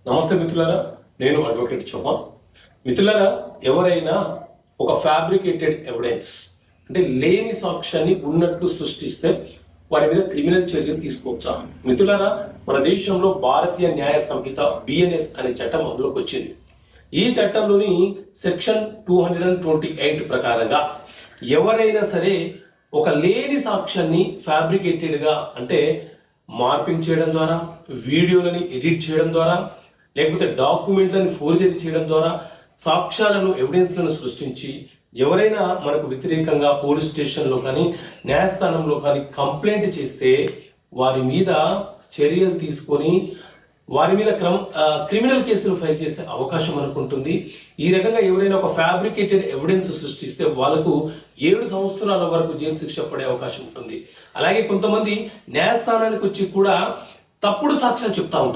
నమస్తే మిత్రులారా, నేను అడ్వకేట్ చోమా. మిత్రులారా, ఎవరైనా ఒక ఫ్యాబ్రికేటెడ్ ఎవిడెన్స్ అంటే లేని సాక్ష్యాన్ని ఉన్నట్లు సృష్టిస్తే వారి మీద క్రిమినల్ చర్యలు తీసుకోవచ్చా? మిత్రులారా, మన దేశంలో భారతీయ న్యాయ సంహిత BNS అనే చట్టం అమలులోకి వచ్చింది. ఈ చట్టంలోని సెక్షన్ 228 ప్రకారంగా ఎవరైనా సరే ఒక లేని సాక్ష్యాన్ని ఫ్యాబ్రికేటెడ్ గా అంటే మార్పింగ్ చేయడం ద్వారా, వీడియోలని ఎడిట్ చేయడం ద్వారా, లేకపోతే డాక్యుమెంట్లను ఫోర్జరీ చేయడం ద్వారా సాక్ష్యాలను ఎవిడెన్స్లను సృష్టించి ఎవరైనా మనకు వ్యతిరేకంగా పోలీస్ స్టేషన్లో కానీ న్యాయస్థానంలో కానీ కంప్లైంట్ చేస్తే వారి మీద చర్యలు తీసుకొని వారి మీద క్రిమినల్ కేసులు ఫైల్ చేసే అవకాశం అనుకుంటుంది. ఈ రకంగా ఎవరైనా ఒక ఫ్యాబ్రికేటెడ్ ఎవిడెన్స్ సృష్టిస్తే వాళ్ళకు 7 సంవత్సరాల వరకు జైలు శిక్ష పడే అవకాశం ఉంటుంది. అలాగే కొంతమంది న్యాయస్థానానికి వచ్చి కూడా తప్పుడు సాక్ష్యాలు చెప్తా ఉంటారు.